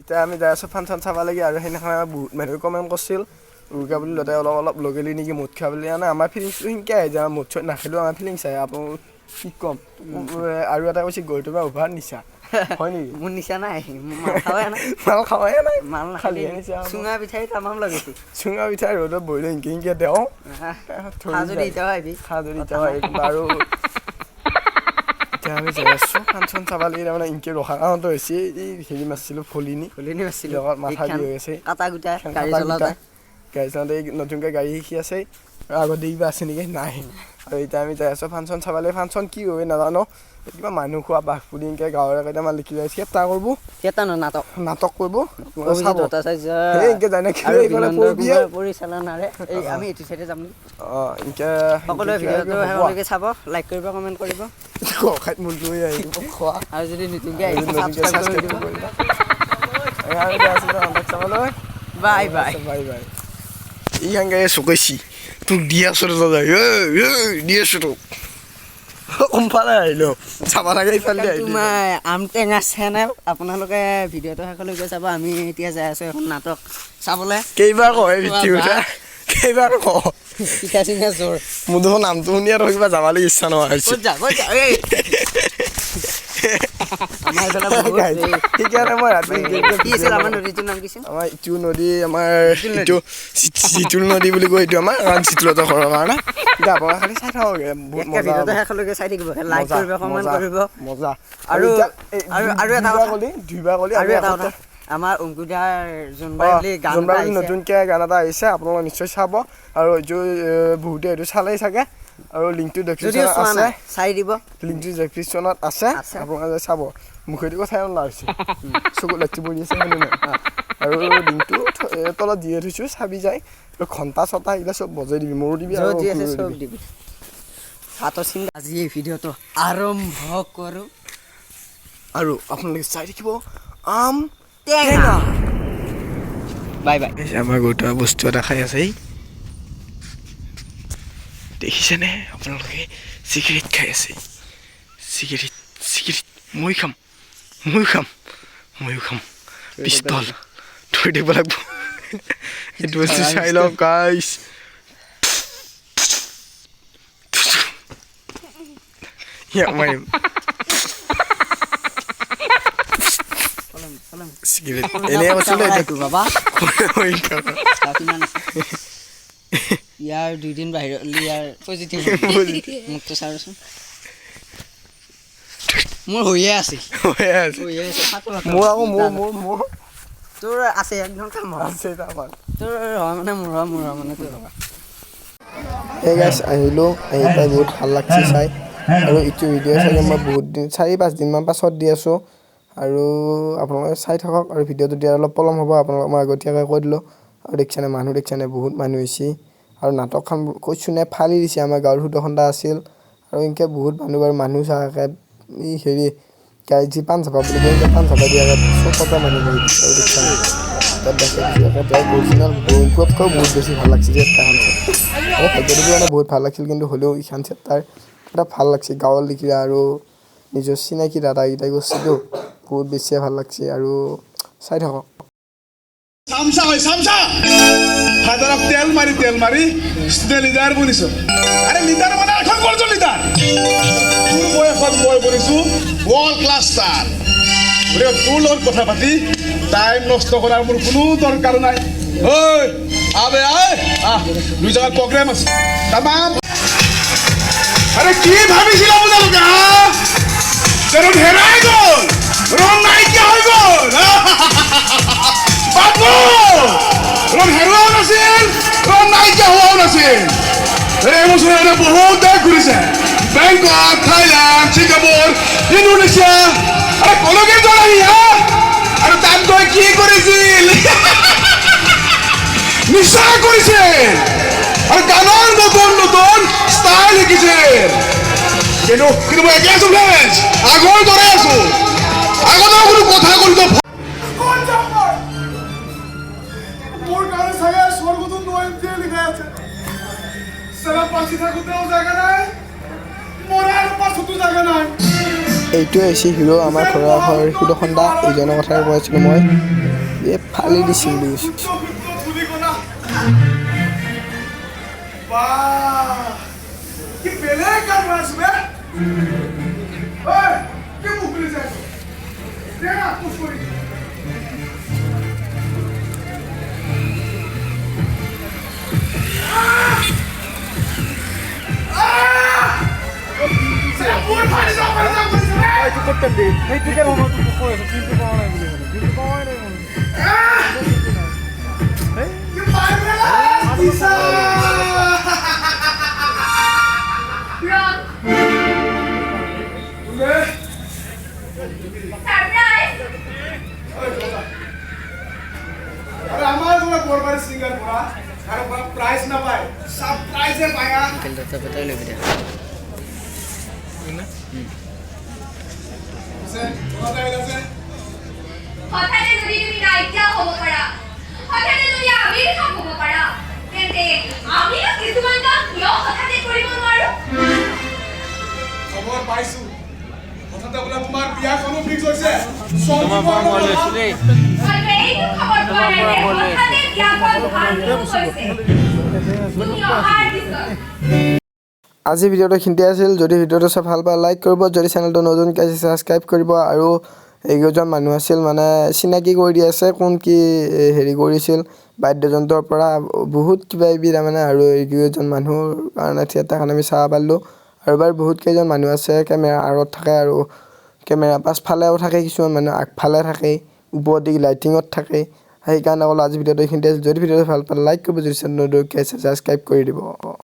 এতিয়া আমি যাই আছোঁ ফাংচন চাব লাগে আৰু সেইদিনাখন বহুত মানুহে কমেণ্ট কৰিছিল উৰুকা বুলি ল'লে অলপ লগেলি নেকি মদ খোৱা বুলি মানে আমাৰ ফিলিংছটো সেনেকৈ আহে যে মদ চদ নাখালেও আমাৰ ফিলিংছ আহে আপুনি কি ক'ম আৰু এটা কৈছে গৰুটো বা উভাৰ নিচা হয় নেকি মোৰ নিচা নাই মাল খাৱাই নাই মাল খালি চুঙা পিঠাই তামাম লগাইছে চুঙা পিঠাই ৰ'দত বহিলে সেনেকৈ সেনেকৈ দেওঁ আৰু এতিয়া আমি যাই আছোঁ ফাংচন চাব লাগি তাৰমানে ইনকে ৰখা কাৰণটো হৈছে এই হেৰি মাৰিছিলোঁ ফলিনি মাৰিছিলোঁ মাথা দি হৈ আছে গাড়ী চলাওঁতে নতুনকৈ গাড়ী শিকি আছে আগতে কিবা আছে নেকি নাই আৰু এতিয়া আমি যাই আছোঁ ফাংচন চাবলৈ ফাংচন কি হয় নাজানো কিবা মানুহ খোৱা বাঘ পুলি এনেকৈ গাঁৱৰে কেইটামান লিখি যায় চেষ্টা কৰিব নাটক কৰিব চাব এনেকৈ যায় নেকি পৰিচালনাৰে আমি এইটো চাইডে যাম অঁ এনেকৈ সকলোৱে ভিডিঅ'টো চাব লাইক কৰিব কমেণ্ট কৰিব খাই মূল লৈ আহিব খোৱা আৰু যদি নতুনকৈ আহিব চাবলৈ বাই বাই এই হাংগে চুকাইছি তোক দি আছোঁ দি আছোঁ তোক কোনফালে আহিলোঁ চাব লাগে ইফালে তোমাৰ আম টেঙা চেনেল আপোনালোকে ভিডিঅ'টো শেষলৈকে চাব আমি এতিয়া যাই আছোঁ এখন নাটক চাবলৈ কেইবাৰ কয় কেইবাৰ ক পিঠা চিঙা জোৰ মোৰ দেখোন নামটো শুনি আৰু কিবা যাবলৈ ইচ্ছা নোহোৱা হৈছে আমাৰ ইটো নদী আমাৰ ইটো চিতুল নদী বুলি কয় এইটো আমাৰ কাৰণ চিতুলতা ঘৰৰ কাৰণে এতিয়া আপোনালোকে খালি চাই থাকোগে বহুত মজা শেষলৈকে চাই থাকিব লাইক কৰিব কমেণ্ট কৰিব মজা আৰু এটা আৰু এটা কথা আমাৰ অংকুদাৰ জোনবাৰী নতুনকৈ গান এটা আহিছে আপোনালোকে নিশ্চয় চাব আৰু এইটো বহুতে এইটো চালেই চাগে আৰু লিংকটো ডেছক্ৰিপশ্যনত আছে চাই দিব লিংকটো ডেছক্ৰিপশ্যনত আছে আপোনালোকে চাব মুখেদি কথাই ওলা হৈছে চকুত লাঠি পৰি আছে আৰু লিংকটো তলত দিয়ে থৈছোঁ চাবি যায় ঘণ্টা ছটা এইবিলাক চব বজাই দিবি মোৰো দিবি আৰু চব দিবি আজি এই ভিডিঅ'টো আৰম্ভ কৰোঁ আৰু আপোনালোকে চাই থাকিব আম টেঙা বাই বাই আমাৰ গোটা বস্তু এটা খাই আছে দেখিছেনে আপোনালোকে চিগাৰেট খাই আছে চিগাৰেট ময়ো খাম পিস্তল থৈ দিব লাগিব এইটো বস্তু চাই লওক গাইছ মাৰিম চিগাৰেট এনেই কৈছিলোঁ ইয়াৰ 2 দিন বাহিৰত ইয়াৰ পজিটিভ মোকতো চাওঁচোন মোৰ হৈয়ে আছে মোৰ আকৌ মোৰ তোৰ আছে একদম কাম আছে তোৰ হয় মানে মোৰ হয় মানে তোৰ হয় এই গাইছ আহিলোঁ আহি পাই বহুত ভাল লাগছে চাই আৰু এইটো ভিডিঅ' চাগে মই বহুত দিন 4-5 দিনমান পাছত দি আছোঁ আৰু আপোনালোকে চাই থাকক আৰু ভিডিঅ'টো দিয়াৰ অলপ পলম হ'ব আপোনালোকক মই আগতীয়াকৈ কৈ দিলোঁ আৰু দেখিছেনে মানুহ বহুত মানুহ হৈছে আৰু নাটকখন কৈছোঁ নে ফালি দিছে আমাৰ গাঁৱৰ সুদখণ্ডা আছিল আৰু এনেকৈ বহুত মানুহ চাগে এই হেৰি যি পাণ চাপা বুলি কয় পাণ চাপা দিয়াকে চবতে মানুহ বহি দিছে আৰু দেখিছেনে অৰিজিনেল বইনটোতকৈ বহুত বেছি ভাল লাগছে যে এখন আৰু খাদ্যটো মানে বহুত ভাল লাগিছিল কিন্তু হ'লেও এইখন তাৰ এটা ভাল লাগছে গাঁৱৰ লিখিয়া আৰু নিজৰ চিনাকি দাদাকেইটাই গৈছিলো বহুত বেছিয়ে ভাল লাগছে আৰু চাই থাকক চামচা হাজারক তেল মারি স্টুডেন্ট লিডার বলিছো আরে লিডার মানে এখন করছো লিডার তোর বয়সত মই বলিছো ওয়ার্ল্ড ক্লাস স্টার ওরে তোর লগত কথা পাতি টাইম নষ্ট করার মোর কোনো দরকার নাই ওই আবে আয় দুই জায়গা প্রোগ্রাম আছে তামাম আরে কি ভাবিছিল আপোনালোকে যেন হেৰাই গ'ল ৰং নাইকিয়া হৈ গ'ল ৰং হেৰুৱাও নাছিল ৰং নাইকিয়া হোৱাও নাছিল এই বছৰ বহুত দেশ ঘূৰিছে বেংকক থাইলেণ্ড ছিংগাপুৰ ইণ্ডোনেছিয়া আৰে কলকে জনাই আৰু তাত গৈ কি কৰিছিল নিচা কৰিছে আৰু গানৰ নতুন ষ্টাইল শিকিছে কিন্তু মই একে আছো ফ্ৰেণ্ডছ আগৰ দৰে আছো আগতে কোনো কথা কলিতো মোর কানে ছাগে স্বর্গদূত নয় দিয়ে লিখা আছে সারা পাশে থাকুতেও জায়গা নাই মরার পাশতো জায়গা নাই এইটোৱে হৈছে হিৰো আমাৰ ঘৰৰ সুদখণ্ডা এইজনৰ কথাই কৈছিলোঁ মই এই ফালি দিছিল বুলি কৈছে কি বেলেগ কাম আছো বে ওই কি মুখ খুলি যাই দেখা পুশ কৰি আমার কোনো বড়বাড়ি সিঙ্গার করা আর প্রাইস না পায় সব প্রাইসে পায়া ফিল্টারটা পেটাই লবি দে হঠাতে যদি তুমি নাইকিয়া হ'ব পাৰা হঠাতে যদি আমিৰ কাম হ'ব পাৰা তেন্তে আমিও কিছুমান কাম কিয় হঠাতে কৰিব নোৱাৰো খবৰ পাইছো হঠাতে বোলে তোমাৰ বিয়াখনো ফিক্স হৈছে তোমাৰ মই লৈছো দেই আৰু এইটো খবৰ পোৱা নাই যে হঠাতে বিয়াখন ভাঙিব হৈছে তুমি অহাৰ পিছত আজি ভিডিঅ'টো খিন্তি আছিল যদি ভিডিঅ'টো চাই ভাল পায় লাইক কৰিব যদি চেনেলটো নতুনকৈ আছে ছাবস্ক্ৰাইব কৰিব আৰু এইকেইজন মানুহ আছিল মানে চিনাকি কৰি দি আছে কোন কি হেৰি কৰিছিল বাদ্যযন্ত্ৰৰ পৰা বহুত কিবা কিবি তাৰমানে আৰু এইকেইজন মানুহৰ কাৰণে থিয়েটাৰখন আমি চাব পাৰিলোঁ আৰু এবাৰ বহুত কেইজন মানুহ আছে কেমেৰা আঁৰত থাকে আৰু কেমেৰা পাছফালেও থাকে কিছুমান মানুহ আগফালে থাকে ওপৰত দি লাইটিঙত থাকে সেইকাৰণে ক'লোঁ আজি ভিডিঅ'টো এইখিনিতে আছিল যদি ভিডিঅ'টো ভাল পায় লাইক কৰিব যদি চেনেলটো নতুনকৈ আছে ছাবস্ক্ৰাইব কৰি দিব